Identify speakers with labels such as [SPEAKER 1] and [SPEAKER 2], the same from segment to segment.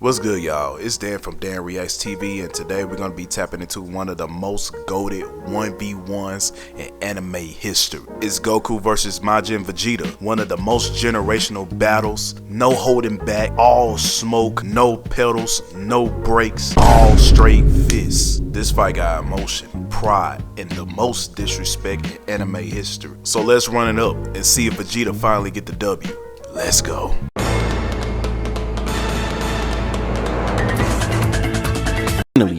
[SPEAKER 1] What's good, y'all? It's Dan from DanReactsTV, and today we're going to be tapping into one of the most goated 1v1s in anime history. It's Goku versus Majin Vegeta, one of the most generational battles. No holding back, all smoke, no pedals, no brakes, all straight fists. This fight got emotion, pride, and the most disrespect in anime history. So let's run it up and see if Vegeta finally get the W. Let's go.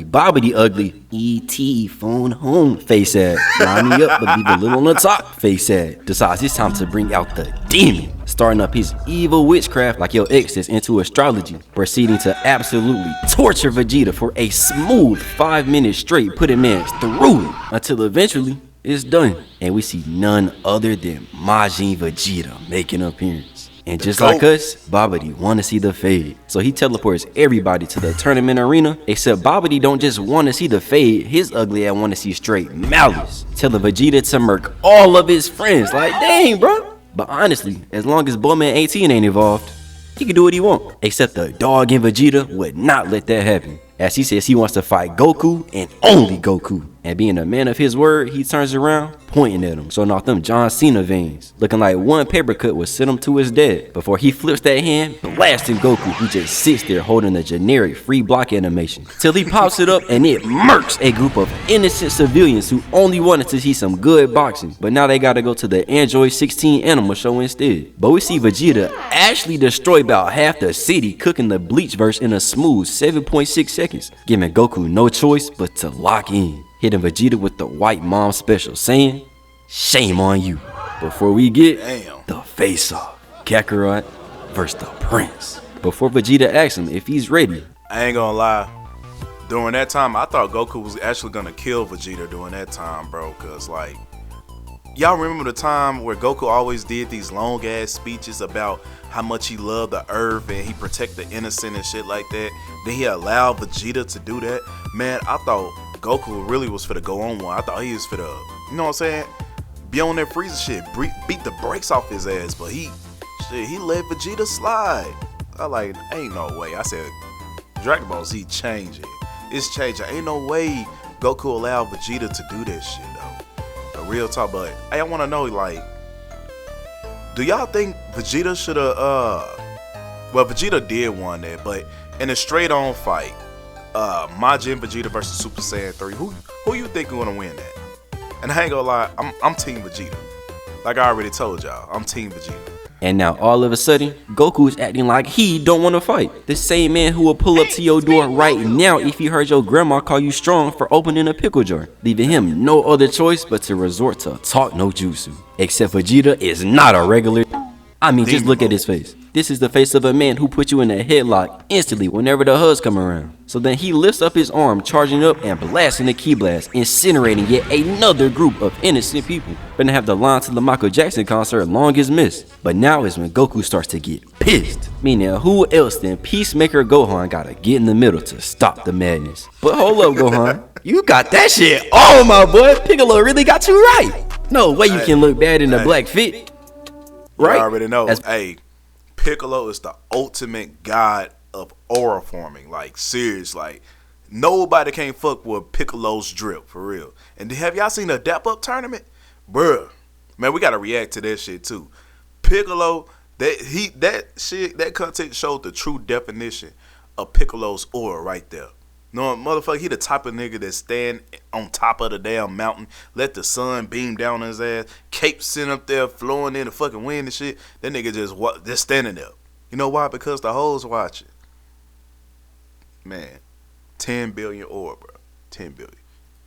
[SPEAKER 2] Bobby the ugly E.T. phone home face ad. Line me up but leave a little on the top face ad. Decides it's time to bring out the demon. Starting up his evil witchcraft like your ex is into astrology. Proceeding to absolutely torture Vegeta for a smooth 5 minutes straight, putting man through it until eventually it's done. And we see none other than Majin Vegeta making an appearance. And just like us, Babidi want to see the fade. So he teleports everybody to the tournament arena, except Babidi don't just want to see the fade, his ugly ass want to see straight malice. Telling Vegeta to murk all of his friends, like dang bro. But honestly, as long as Bowman 18 ain't involved, he can do what he want. Except the dog in Vegeta would not let that happen, as he says he wants to fight Goku and only Goku. And being a man of his word, he turns around, pointing at him, showing off them John Cena veins, looking like one paper cut would send him to his death, before he flips that hand, blasting Goku, who just sits there holding the generic free block animation, till he pops it up and it murks a group of innocent civilians who only wanted to see some good boxing, but now they gotta go to the Android 16 animal show instead. But we see Vegeta actually destroy about half the city, cooking the Bleach verse in a smooth 7.6 seconds, giving Goku no choice but to lock in, hitting Vegeta with the white mom special, saying, shame on you. Before we get the face-off, Kakarot versus the Prince. Before Vegeta asks him if he's ready.
[SPEAKER 1] I ain't gonna lie, during that time, I thought Goku was actually gonna kill Vegeta during that time, bro, cause like, y'all remember the time where Goku always did these long ass speeches about how much he loved the earth and he protect the innocent and shit like that. Then he allowed Vegeta to do that. Man, I thought Goku really was finna go on one. I thought he was finna, you know what I'm saying, be on that Frieza shit, beat the brakes off his ass, but he let Vegeta slide. I like, ain't no way. I said, Dragon Ball Z changing. It's changing. Ain't no way Goku allowed Vegeta to do that shit though. A real talk, but hey, I wanna know, like, do y'all think Vegeta should've, well, Vegeta did won that, but in a straight on fight, Majin Vegeta versus Super Saiyan 3, who you think gonna win that? And I ain't gonna lie, I'm Team Vegeta. Like I already told y'all, I'm Team Vegeta.
[SPEAKER 2] And now all of a sudden, Goku is acting like he don't want to fight. The same man who will pull up to your door right now if he heard your grandma call you strong for opening a pickle jar, leaving him no other choice but to resort to talk no jutsu. Except Vegeta is not a regular. I mean, just look at his face. This is the face of a man who put you in a headlock instantly whenever the HUDs come around. So then he lifts up his arm, charging up and blasting the key blast, incinerating yet another group of innocent people. Gonna have the line to the Michael Jackson concert long as missed. But now is when Goku starts to get pissed. Meaning, who else than Peacemaker Gohan gotta get in the middle to stop the madness? But hold up, Gohan. You got that shit. Oh my boy, Piccolo really got you right. No way you can look bad in a black fit. Right?
[SPEAKER 1] I already know. Hey, Piccolo is the ultimate god of aura forming. Like, serious. Like, nobody can fuck with Piccolo's drip, for real. And have y'all seen the Dap Up tournament? Bruh. Man, we gotta react to that shit too. Piccolo, that content showed the true definition of Piccolo's aura right there. No, motherfucker, he the type of nigga that stand on top of the damn mountain, let the sun beam down on his ass, cape sitting up there, flowing in the fucking wind and shit. That nigga just standing there. You know why? Because the hoes watching. Man, 10 billion ore, bro. 10 billion.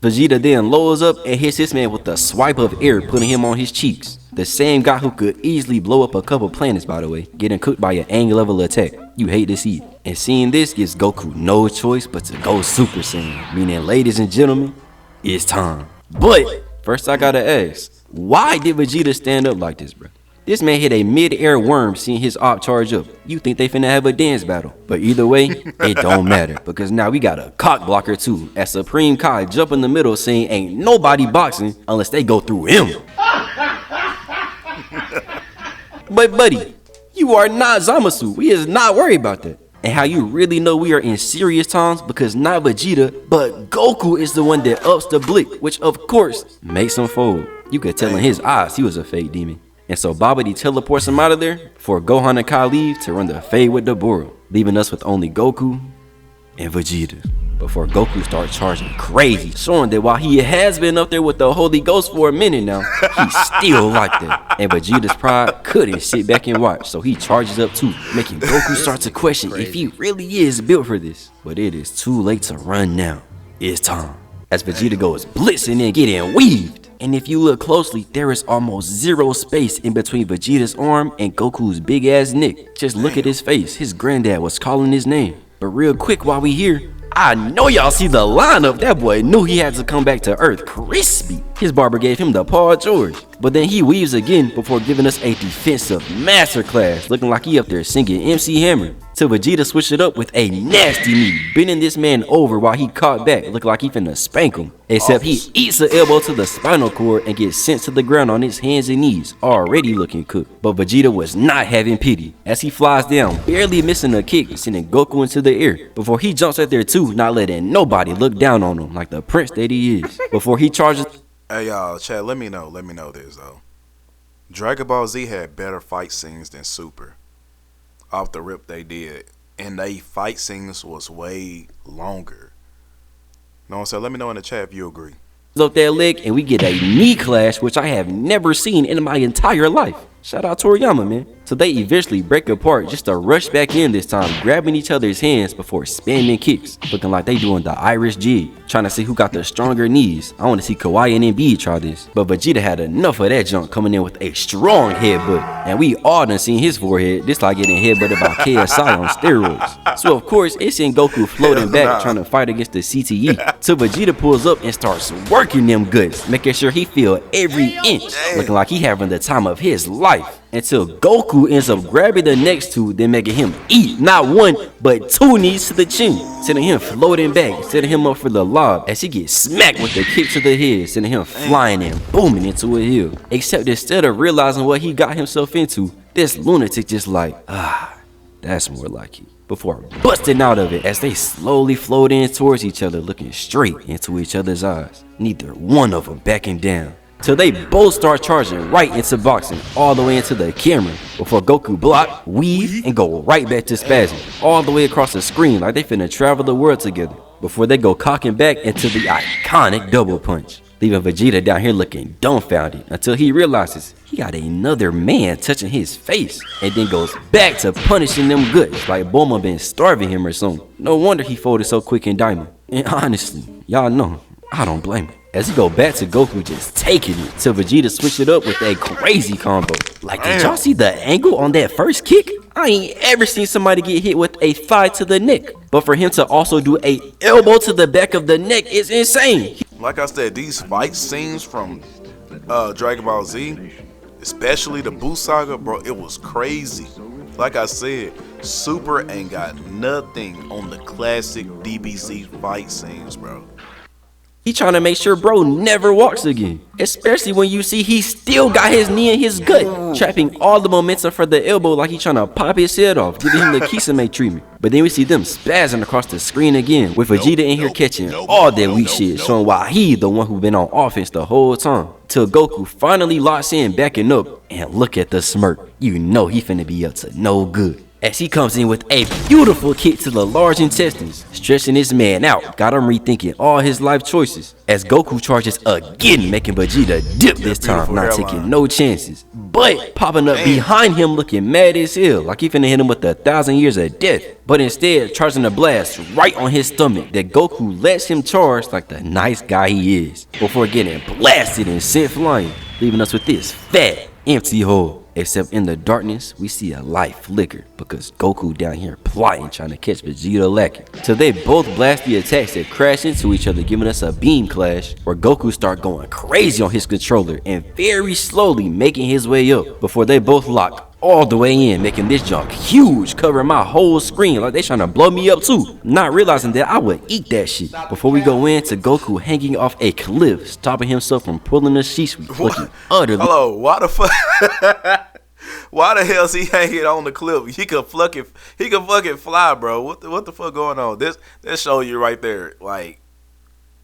[SPEAKER 2] Vegeta then lowers up and hits this man with a swipe of air, putting him on his cheeks. The same guy who could easily blow up a couple planets, by the way, getting cooked by an angel level attack. You hate to see it. And seeing this gives Goku no choice but to go Super Saiyan, meaning, ladies and gentlemen, it's time. But first I gotta ask, why did Vegeta stand up like this, bro? This man hit a mid-air worm seeing his op charge up. You think they finna have a dance battle. But either way, it don't matter, because now we got a cock blocker too, as Supreme Kai jump in the middle saying ain't nobody boxing unless they go through him. But buddy, you are not Zamasu. We is not worried about that. And how you really know we are in serious times because not Vegeta, but Goku is the one that ups the blick, which of course makes him fold. You could tell in his eyes he was a fake demon. And so Babidi teleports him out of there before Gohan and Kai leave to run the fade with the Boro, leaving us with only Goku and Vegeta. Before Goku starts charging crazy, showing that while he has been up there with the Holy Ghost for a minute now, he's still like that. And Vegeta's pride couldn't sit back and watch, so he charges up too, making Goku start to question if he really is built for this. But it is too late to run now. It's time. As Vegeta goes blitzing and getting weaved. And if you look closely, there is almost zero space in between Vegeta's arm and Goku's big ass neck. Just look at his face. His granddad was calling his name. But real quick while we here, I know y'all see the lineup. That boy knew he had to come back to Earth crispy. His barber gave him the Paul George. But then he weaves again before giving us a defensive masterclass, looking like he up there singing MC Hammer. Till Vegeta switched it up with a nasty knee, bending this man over while he caught back, looking like he finna spank him. Except he eats an elbow to the spinal cord and gets sent to the ground on his hands and knees, already looking cooked. But Vegeta was not having pity, as he flies down, barely missing a kick, sending Goku into the air, before he jumps out there too, not letting nobody look down on him like the prince that he is. Before he charges...
[SPEAKER 1] Hey y'all, chat, let me know this though. Dragon Ball Z had better fight scenes than Super. Off the rip they did. And they fight scenes was way longer. Know what I'm saying? Let me know in the chat if you agree.
[SPEAKER 2] Up that leg and we get a knee clash, which I have never seen in my entire life. Shout out Toriyama, man. So they eventually break apart just to rush back in this time, grabbing each other's hands before spamming kicks, looking like they doing the Irish jig, trying to see who got the stronger knees. I want to see Kawhi and Embiid try this. But Vegeta had enough of that junk, coming in with a strong headbutt. And we all done seen his forehead. This like getting headbutted by KSI on steroids. So of course, it's in Goku floating back trying to fight against the CTE. Till Vegeta pulls up and starts working them guts, making sure he feel every inch, looking like he having the time of his life. Until Goku ends up grabbing the next two, then making him eat not one, but two knees to the chin, sending him floating back, setting him up for the lob as he gets smacked with the kick to the head, sending him flying and booming into a hill. Except instead of realizing what he got himself into, this lunatic just like, that's more like it. Before busting out of it as they slowly float in towards each other, looking straight into each other's eyes. Neither one of them backing down. Till they both start charging right into boxing, all the way into the camera, before Goku block, weave, and go right back to spazzing, all the way across the screen like they finna travel the world together, before they go cocking back into the iconic double punch, leaving Vegeta down here looking dumbfounded until he realizes he got another man touching his face, and then goes back to punishing them guts like Bulma been starving him or something. No wonder he folded so quick in Diamond. And honestly, y'all know, I don't blame him. As he go back to Goku just taking it, till Vegeta switch it up with a crazy combo. Like, did y'all see the angle on that first kick? I ain't ever seen somebody get hit with a thigh to the neck. But for him to also do a elbow to the back of the neck is insane.
[SPEAKER 1] Like I said, these fight scenes from Dragon Ball Z, especially the Buu Saga, bro, it was crazy. Like I said, Super ain't got nothing on the classic DBZ fight scenes, bro.
[SPEAKER 2] He trying to make sure bro never walks again. Especially when you see he still got his knee in his gut, trapping all the momentum for the elbow like he trying to pop his head off, giving him the Kisame treatment. But then we see them spazzing across the screen again, with Vegeta in here catching all that weak shit, showing why he the one who been on offense the whole time. Till Goku finally locks in, backing up, and look at the smirk. You know he finna be up to no good. As he comes in with a beautiful kick to the large intestines, stretching his man out, got him rethinking all his life choices. As Goku charges again, making Vegeta dip this time, not taking no chances, but popping up behind him looking mad as hell, like he finna hit him with 1,000 years of death, but instead charging a blast right on his stomach that Goku lets him charge like the nice guy he is, before getting blasted and sent flying, leaving us with this fat, empty hole. Except in the darkness, we see a light flicker because Goku down here plotting, trying to catch Vegeta lacking. So they both blast the attacks that crash into each other, giving us a beam clash where Goku start going crazy on his controller and very slowly making his way up before they both lock all the way in, making this junk huge, covering my whole screen like they trying to blow me up too, not realizing that I would eat that shit. Before we go into Goku hanging off a cliff, stopping himself from pulling the sheets, looking utterly...
[SPEAKER 1] Hello, why the fuck? Why the hell is he hanging on the cliff? He could fucking fly, bro. What the fuck going on? That show you right there. Like,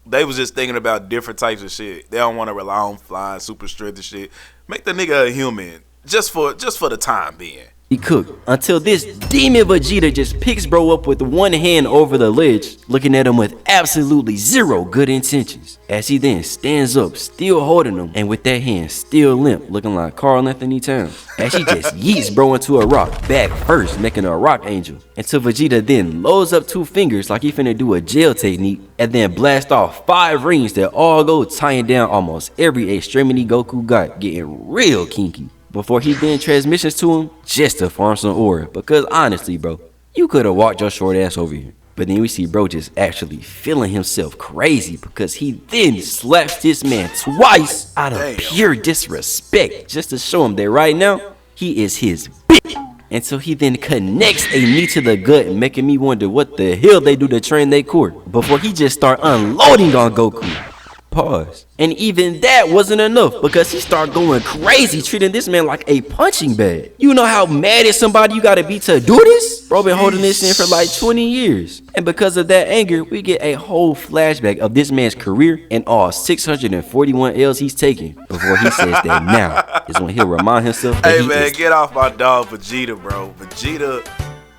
[SPEAKER 1] they was just thinking about different types of shit. They don't want to rely on flying, super strength and shit. Make the nigga a human just for the time being.
[SPEAKER 2] He cooked until this demon Vegeta just picks bro up with one hand over the ledge, looking at him with absolutely zero good intentions. As he then stands up, still holding him, and with that hand still limp, looking like Karl Anthony Towns. As she just yeets bro into a rock, back first, making a rock angel. Until Vegeta then loads up 2 fingers like he finna do a jail technique, and then blast off 5 rings that all go tying down almost every extremity Goku got, getting real kinky. Before he then transmissions to him just to farm some ore. Because honestly, bro, you could have walked your short ass over here. But then we see bro just actually feeling himself crazy because he then slaps this man twice out of pure disrespect just to show him that right now he is his bitch. Until he then connects a knee to the gut, making me wonder what the hell they do to train their core. Before he just start unloading on Goku. Pause. And even that wasn't enough because he started going crazy, treating this man like a punching bag. You know how mad at somebody you gotta be to do this? Bro been holding this in for like 20 years. And because of that anger, we get a whole flashback of this man's career and all 641 L's he's taken before he says that now is when he'll remind himself that
[SPEAKER 1] hey man, get off my dog Vegeta, bro. Vegeta,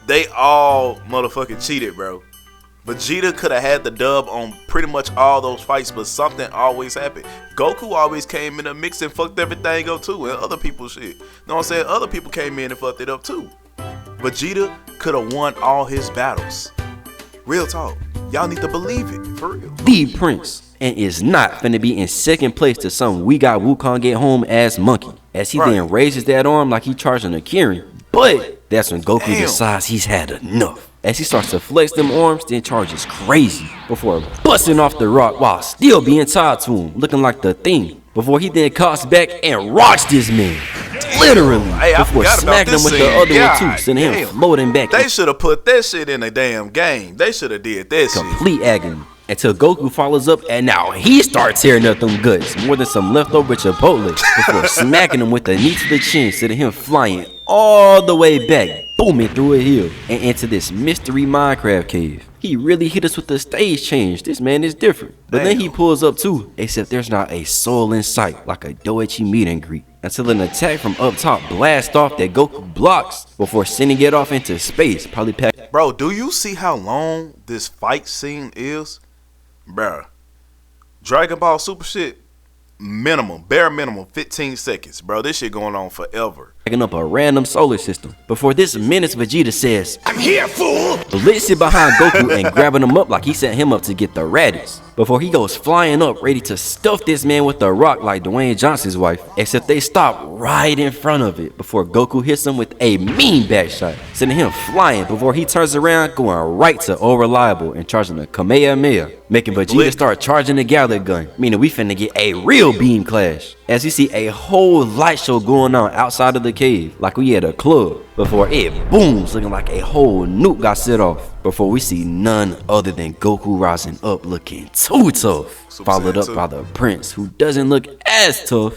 [SPEAKER 1] they all motherfucking cheated, bro. Vegeta could have had the dub on pretty much all those fights, but something always happened. Goku always came in the mix and fucked everything up too, and other people's shit. You know what I'm saying? Other people came in and fucked it up too. Vegeta could have won all his battles. Real talk. Y'all need to believe it, for real.
[SPEAKER 2] The Prince, and is not finna be in second place to some we got Wukong get home ass monkey. As he then raises that arm like he charging a Kirin. But that's when Goku decides he's had enough. As he starts to flex them arms, then charges crazy before busting off the rock while still being tied to him, looking like the Thing. Before he then cocks back and rocks this man, literally, before smacking him with the other one too, sending him floating back.
[SPEAKER 1] They should have put that shit in the damn game. They should have did that shit.
[SPEAKER 2] Complete agony. Until Goku follows up and now he starts tearing up them guts more than some leftover Chipotle before smacking him with the knee to the chin, sending him flying all the way back, booming through a hill and into this mystery Minecraft cave. He really hit us with the stage change. This man is different. But then he pulls up too, except there's not a soul in sight like a Doichi meet and greet. Until an attack from up top blasts off that Goku blocks before sending it off into space, probably packed.
[SPEAKER 1] Bro, do you see how long this fight scene is? Bruh, Dragon Ball Super shit, bare minimum 15 seconds, bro. This shit going on forever.
[SPEAKER 2] Picking up a random solar system. Before this menace, Vegeta says, "I'm here, fool!" Blitzing behind Goku and grabbing him up like he set him up to get the raddest. Before he goes flying up, ready to stuff this man with a rock like Dwayne Johnson's wife. Except they stop right in front of it before Goku hits him with a mean back shot, sending him flying before he turns around, going right to Unreliable and charging a Kamehameha, making Vegeta start charging the Galley gun, meaning we finna get a real beam clash. As we see a whole light show going on outside of the cave, like we at a club, before it booms, looking like a whole nuke got set off. Before we see none other than Goku rising up looking too tough, followed up by the Prince, who doesn't look as tough,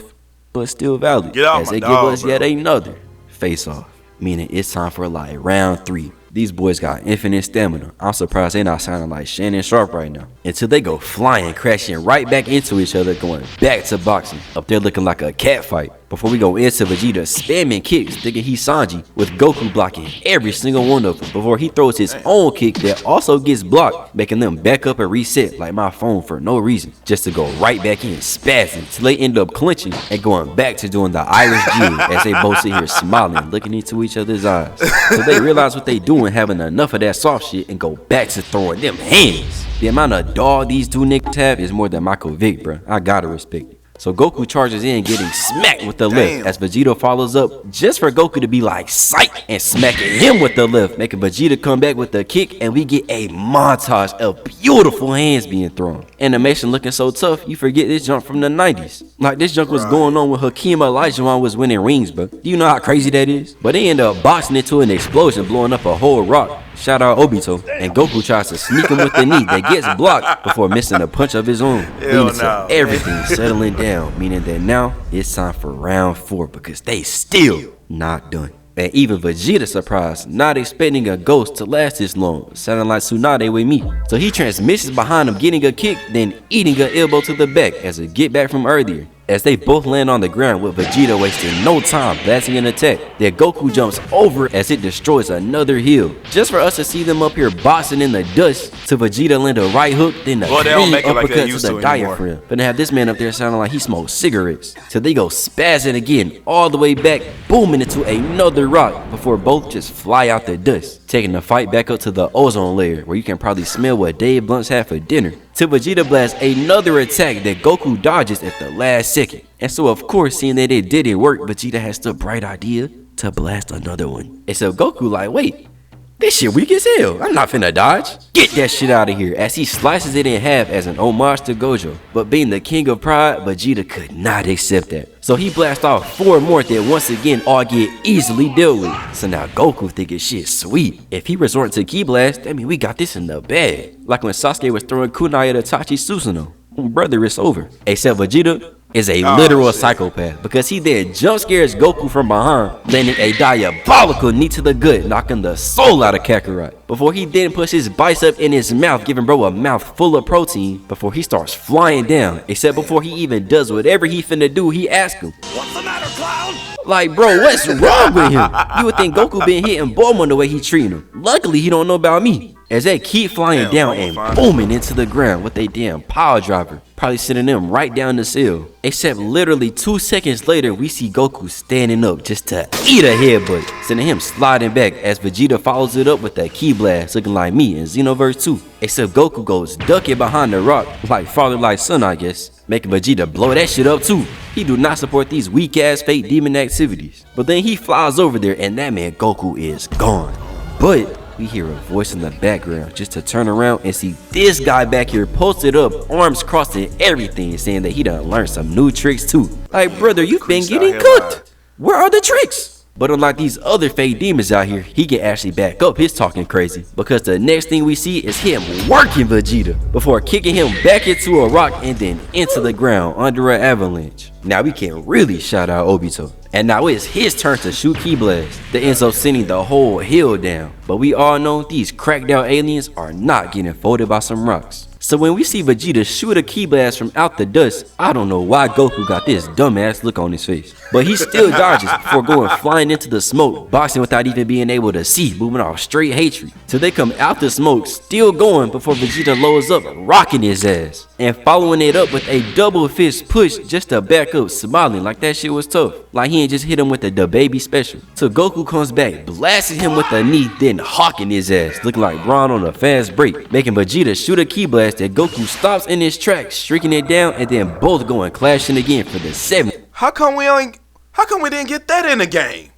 [SPEAKER 2] but still valid, as they give us yet another face-off, meaning it's time for like round 3. These boys got infinite stamina. I'm surprised they not sounding like Shannon Sharp right now. Until they go flying, crashing right back into each other, going back to boxing. Up there looking like a cat fight. Before we go into Vegeta spamming kicks, thinking he's Sanji, with Goku blocking every single one of them. Before he throws his own kick that also gets blocked, making them back up and reset like my phone for no reason. Just to go right back in, spazzing, till they end up clinching and going back to doing the Irish jig as they both sit here smiling, looking into each other's eyes. So they realize what they doing, having enough of that soft shit, and go back to throwing them hands. The amount of dog these two niggas have is more than Michael Vick, bro. I gotta respect it. So Goku charges in, getting smacked with the left as Vegeta follows up just for Goku to be like psych and smacking him with the left, making Vegeta come back with the kick, and we get a montage of beautiful hands being thrown. Animation looking so tough, you forget this junk from the 90s. Like this junk was going on when Hakeem Olajuwon was winning rings, bro. Do you know how crazy that is? But they end up boxing into an explosion, blowing up a whole rock. Shout out Obito. And Goku tries to sneak him with the knee that gets blocked before missing a punch of his own, leading to everything settling down, meaning that now it's time for round 4 because they still not done. And even Vegeta surprised, not expecting a ghost to last this long, sounding like Tsunade with me. So he transmissions behind him, getting a kick, then eating an elbow to the back as a get back from earlier. As they both land on the ground with Vegeta wasting no time blasting an attack, that Goku jumps over as it destroys another hill. Just for us to see them up here boxing in the dust, to Vegeta land a right hook, then a clean uppercut to the diaphragm. But to have this man up there sounding like he smoked cigarettes. So they go spazzing again, all the way back, booming into another rock before both just fly out the dust, taking the fight back up to the ozone layer where you can probably smell what Dave Blunt's had for dinner. Till Vegeta blasts another attack that Goku dodges at the last second. And so of course, seeing that it didn't work, Vegeta has the bright idea to blast another one. And so Goku like, wait, this shit weak as hell. I'm not finna dodge. Get that shit out of here, as he slices it in half as an homage to Gojo. But being the king of pride, Vegeta could not accept that. So he blasts off 4 more that once again all get easily dealt with. So now Goku thinking shit sweet. If he resorts to Ki Blast, that mean we got this in the bag. Like when Sasuke was throwing kunai at Itachi Susanoo. Brother, it's over. Except Vegeta is a literal psychopath, because he then jump scares Goku from behind, landing a diabolical knee to the gut, knocking the soul out of Kakarot. Before he then puts his bicep in his mouth, giving bro a mouth full of protein before he starts flying down. Except before he even does whatever he finna do, he asks him, "What's the matter, clown?" Like, bro, what's wrong with him? You would think Goku been hitting Bulma the way he treating him. Luckily, he don't know about me. As they keep flying down and booming into the ground with a damn power driver, probably sending them right down the sill. Except literally 2 seconds later, we see Goku standing up just to eat a headbutt, sending him sliding back as Vegeta follows it up with that Ki Blast, looking like me in Xenoverse 2. Except Goku goes ducking behind the rock, like father like son, I guess, making Vegeta blow that shit up too. He do not support these weak ass fake demon activities. But then he flies over there and that man Goku is gone. But we hear a voice in the background just to turn around and see this guy back here posted up, arms crossed and everything, saying that he done learned some new tricks too. Like, brother, you've been getting cooked. Where are the tricks? But unlike these other fake demons out here, he can actually back up his talking crazy, because the next thing we see is him working Vegeta before kicking him back into a rock and then into the ground under an avalanche. Now we can really shout out Obito. And now it's his turn to shoot Ki Blast that ends up sending the whole hill down. But we all know these cracked out aliens are not getting folded by some rocks. So when we see Vegeta shoot a Ki Blast from out the dust, I don't know why Goku got this dumbass look on his face. But he still dodges before going flying into the smoke, boxing without even being able to see, moving off straight hatred. Till they come out the smoke, still going before Vegeta loads up, rocking his ass. And following it up with a double fist push just to back up, smiling like that shit was tough. Like he ain't just hit him with the baby special. Till Goku comes back, blasting him with a knee, then hawking his ass, looking like Braun on a fast break, making Vegeta shoot a Ki Blast that Goku stops in his tracks, streaking it down, and then both going clashing again for the 7th.
[SPEAKER 1] How come we didn't get that in the game?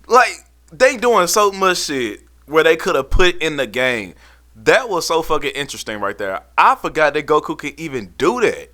[SPEAKER 1] Like, they doing so much shit where they could have put in the game. That was so fucking interesting right there. I forgot that Goku could even do that.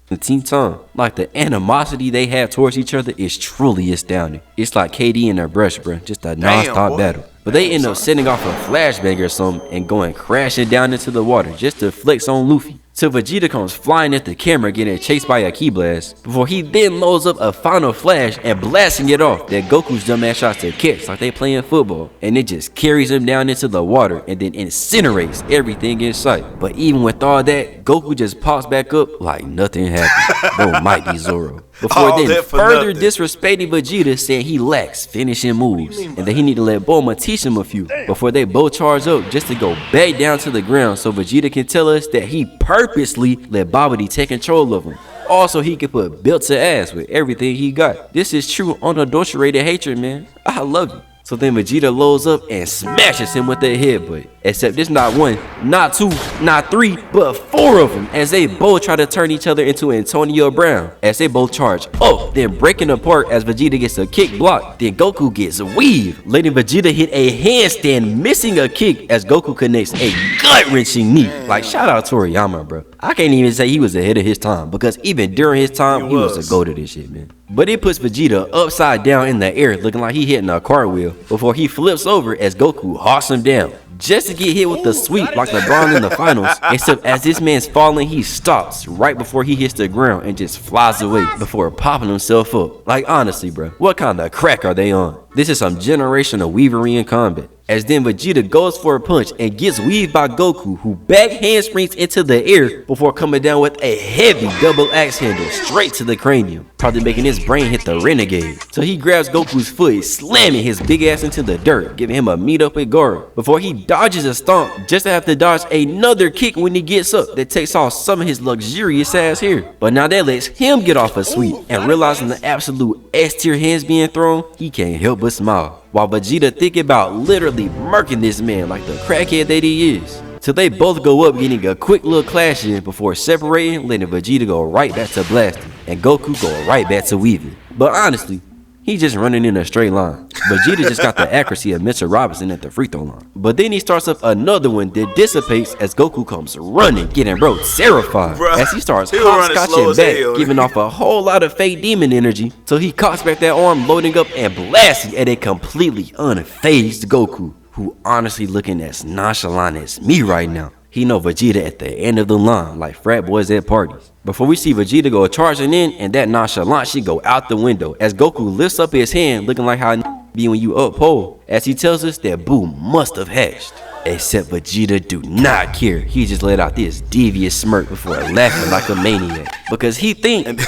[SPEAKER 2] The Team Time, like the animosity they have towards each other is truly astounding. It's like KD and their brush, bro, just a non-stop battle. But they end up setting off a flashbang or something and going crashing down into the water just to flex on Luffy. Till Vegeta comes flying at the camera getting chased by a Ki Blast, before he then loads up a final flash and blasting it off that Goku's dumbass shots to catch like they playing football, and it just carries him down into the water and then incinerates everything in sight. But even with all that, Goku just pops back up like nothing happened. Bro might be Zoro. Before then further disrespecting Vegeta, saying he lacks finishing moves and that he need to let Bulma teach him a few before they both charge up just to go back down to the ground so Vegeta can tell us that he purposely let Babidi take control of him. Also, he can put belt to ass with everything he got. This is true unadulterated hatred, man. I love you. So then Vegeta loads up and smashes him with that headbutt. Except it's not 1, not 2, not 3, but 4 of them, as they both try to turn each other into Antonio Brown. As they both charge up, then breaking apart as Vegeta gets a kick block. Then Goku gets weaved, letting Vegeta hit a handstand, missing a kick as Goku connects a gut-wrenching knee. Like, shout out Toriyama, bro. I can't even say he was ahead of his time, because even during his time, he was a goat of this shit, man. But it puts Vegeta upside down in the air, looking like he hitting a cartwheel, before he flips over as Goku hawks him down, just to get hit with the sweep like LeBron in the finals. Except as this man's falling, he stops right before he hits the ground and just flies away before popping himself up. Like honestly, bro, what kind of crack are they on? This is some generational weavery in combat. As then Vegeta goes for a punch and gets weaved by Goku, who back handsprings into the air before coming down with a heavy double axe handle straight to the cranium, probably making his brain hit the renegade. So he grabs Goku's foot, slamming his big ass into the dirt, giving him a meet up with Goro, before he dodges a stomp just to have to dodge another kick when he gets up that takes off some of his luxurious ass hair. But now that lets him get off a sweep, and realizing the absolute S tier hands being thrown, he can't help but smile, while Vegeta thinking about literally murking this man like the crackhead that he is. So they both go up getting a quick little clash in before separating, letting Vegeta go right back to blasting and Goku go right back to weaving. But honestly, he's just running in a straight line. Vegeta just got the accuracy of Mr. Robinson at the free throw line. But then he starts up another one that dissipates as Goku comes running, getting bro terrified as he starts hopscotching back, giving off a whole lot of fake demon energy. So he cocks back that arm, loading up and blasting at a completely unfazed Goku, who honestly looking as nonchalant as me right now. He know Vegeta at the end of the line like frat boys at parties. Before we see Vegeta go charging in, and that nonchalant shit go out the window as Goku lifts up his hand looking like how be when you uphold, as he tells us that Boo must have hatched. Except Vegeta do not care. He just let out this devious smirk before laughing like a maniac because he think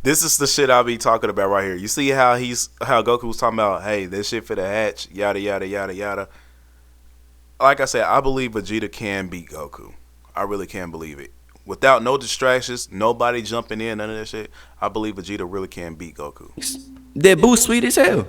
[SPEAKER 1] this is the shit I'll be talking about right here. You see how Goku was talking about, hey, this shit for the hatch, yada yada yada yada. Like I said, I believe Vegeta can beat Goku. I really can believe it. Without no distractions, nobody jumping in, none of that shit, I believe Vegeta really can beat Goku.
[SPEAKER 2] That Boo sweet as hell.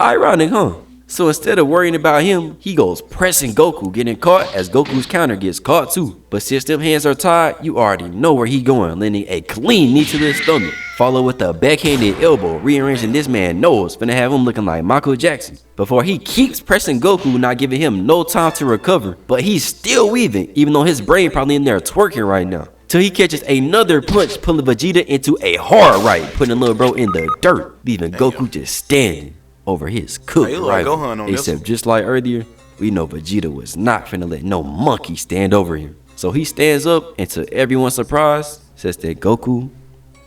[SPEAKER 2] Ironic, huh? So instead of worrying about him, he goes pressing Goku, getting caught as Goku's counter gets caught too. But since them hands are tied, you already know where he going, landing a clean knee to the stomach, followed with a backhanded elbow, rearranging this man's nose, finna have him looking like Michael Jackson. Before he keeps pressing Goku, not giving him no time to recover, but he's still weaving, even though his brain probably in there twerking right now. Till he catches another punch, pulling Vegeta into a hard right, putting little bro in the dirt, leaving Goku just standing over his cooked rival. Except just like earlier, we know Vegeta was not finna let no monkey stand over him. So he stands up and to everyone's surprise, says that Goku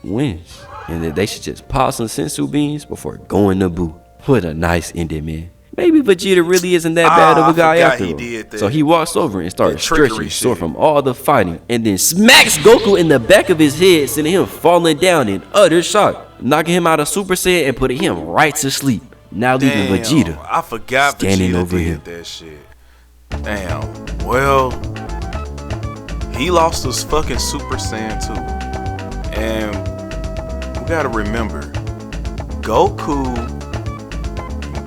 [SPEAKER 2] wins. And that they should just pop some sensu beans before going to Boo. What a nice ending, man. Maybe Vegeta really isn't that bad of a guy after all. So he walks over and starts stretching sore from all the fighting, and then smacks Goku in the back of his head, sending him falling down in utter shock, knocking him out of Super Saiyan and putting him right to sleep. Now leaving Vegeta
[SPEAKER 1] I forgot
[SPEAKER 2] standing
[SPEAKER 1] Vegeta
[SPEAKER 2] over
[SPEAKER 1] did
[SPEAKER 2] him.
[SPEAKER 1] that shit. Damn. Well, he lost his fucking Super Saiyan too. And we gotta remember, Goku,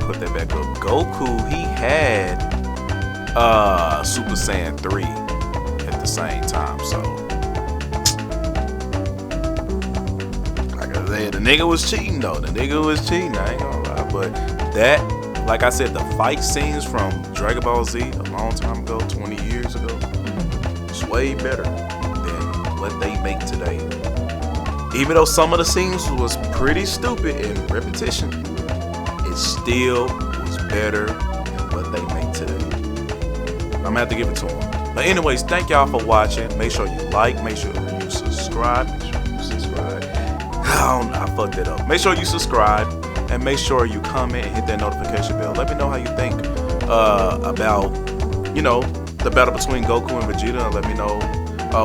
[SPEAKER 1] put that back up. Goku, he had Super Saiyan 3 at the same time. So like I said, the nigga was cheating though. The nigga was cheating, I ain't gonna lie. But that, like I said, the fight scenes from Dragon Ball Z a long time ago, 20 years ago, it's way better than what they make today. Even though some of the scenes was pretty stupid and repetition, it still was better than what they make today. I'm gonna have to give it to them. But anyways, thank y'all for watching. Make sure you like, make sure you subscribe. I fucked it up. Make sure you subscribe and make sure you comment and hit that notification bell. Let me know how you think about, you know, the battle between Goku and Vegeta, and let me know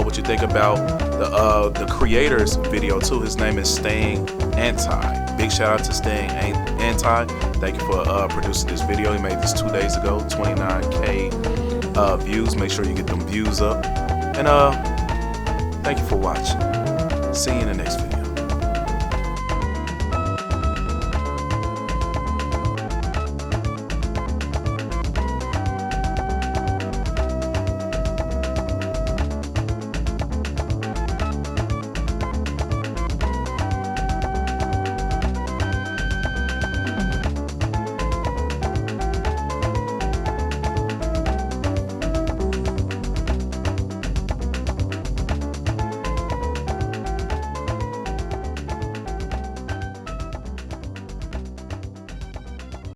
[SPEAKER 1] what you think about the creator's video too. His name is Staying Anti. Big shout out to Staying Anti. Thank you for producing this video. He made this 2 days ago. 29K views. Make sure you get them views up. And thank you for watching. See you in the next video.